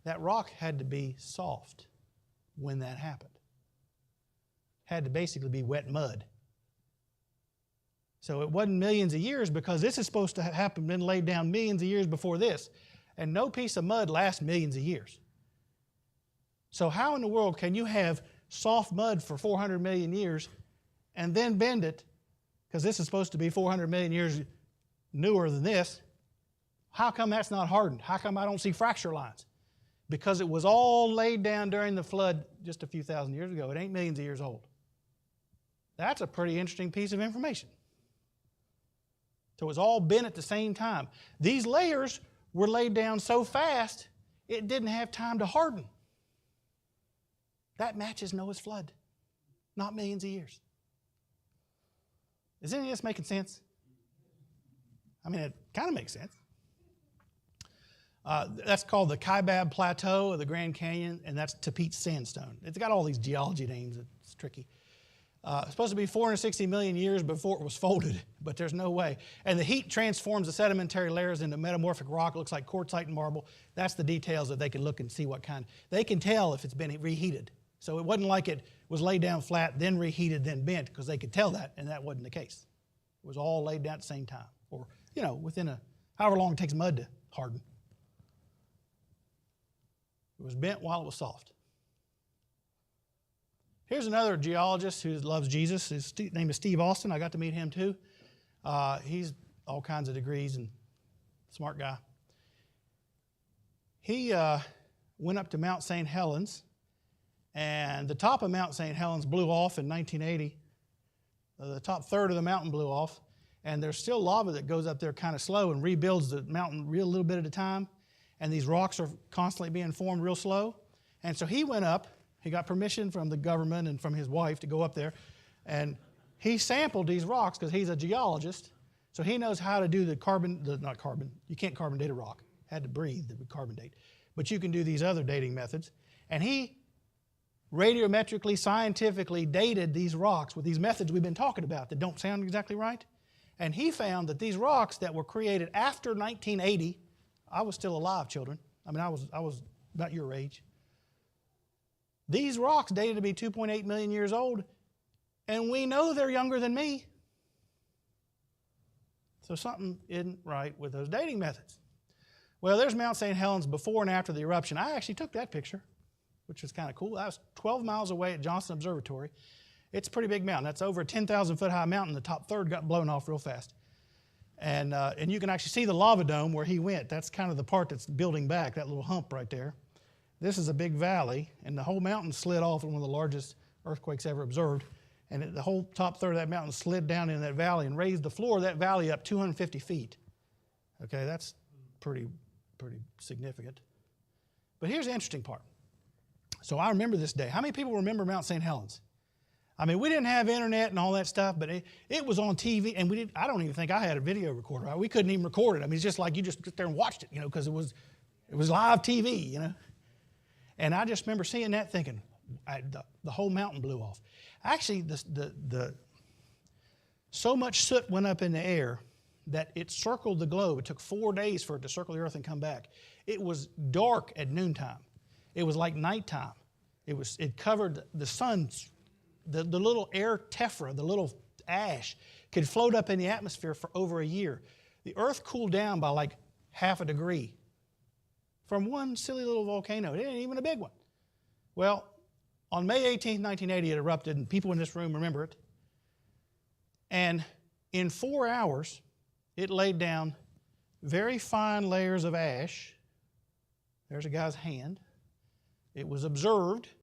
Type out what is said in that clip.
that rock had to be soft when that happened. Had to basically be wet mud. So it wasn't millions of years, because this is supposed to have happened, been laid down millions of years before this. And no piece of mud lasts millions of years. So how in the world can you have soft mud for 400 million years and then bend it, because this is supposed to be 400 million years newer than this? How come that's not hardened? How come I don't see fracture lines? Because it was all laid down during the flood just a few thousand years ago. It ain't millions of years old. That's a pretty interesting piece of information. So it was all bent at the same time. These layers were laid down so fast, it didn't have time to harden. That matches Noah's flood. Not millions of years. Is any of this making sense? I mean, it kind of makes sense. That's called the Kaibab Plateau of the Grand Canyon, and that's Tapete Sandstone. It's got all these geology names. It's tricky. It's supposed to be 460 million years before it was folded, but there's no way. And the heat transforms the sedimentary layers into metamorphic rock. It looks like quartzite and marble. That's the details that they can look and see what kind. They can tell if it's been reheated. So it wasn't like it was laid down flat, then reheated, then bent, because they could tell that, and that wasn't the case. It was all laid down at the same time, or, within however long it takes mud to harden. It was bent while it was soft. Here's another geologist who loves Jesus. His name is Steve Austin. I got to meet him too. He's all kinds of degrees and smart guy. He went up to Mount St. Helens, and the top of Mount St. Helens blew off in 1980. The top third of the mountain blew off, and there's still lava that goes up there kind of slow and rebuilds the mountain real little bit at a time, and these rocks are constantly being formed real slow. And so he went up. He got permission from the government and from his wife to go up there, and he sampled these rocks because he's a geologist, so he knows how to do you can't carbon date a rock. Had to breathe, that would carbon date. But you can do these other dating methods. And he radiometrically, scientifically dated these rocks with these methods we've been talking about that don't sound exactly right. And he found that these rocks that were created after 1980, I was still alive, children. I mean, I was about your age. These rocks dated to be 2.8 million years old, and we know they're younger than me. So something isn't right with those dating methods. Well, there's Mount St. Helens before and after the eruption. I actually took that picture, which was kind of cool. I was 12 miles away at Johnson Observatory. It's a pretty big mountain. That's over a 10,000 foot high mountain. The top third got blown off real fast. And you can actually see the lava dome where he went. That's kind of the part that's building back, that little hump right there. This is a big valley, and the whole mountain slid off in one of the largest earthquakes ever observed. And the whole top third of that mountain slid down in that valley and raised the floor of that valley up 250 feet. Okay, that's pretty significant. But here's the interesting part. So I remember this day. How many people remember Mount St. Helens? I mean, we didn't have internet and all that stuff, but it was on TV, and I don't even think I had a video recorder. We couldn't even record it. I mean, it's just like you just sit there and watched it, because it was live TV, And I just remember seeing that thinking, the whole mountain blew off. Actually, so much soot went up in the air that it circled the globe. It took 4 days for it to circle the earth and come back. It was dark at noontime. It was like nighttime. It covered the sun. The little air tephra, the little ash, could float up in the atmosphere for over a year. The earth cooled down by like half a degree from one silly little volcano. It ain't even a big one. Well, on May 18, 1980, it erupted, and people in this room remember it. And in 4 hours, it laid down very fine layers of ash. There's a guy's hand. It was observed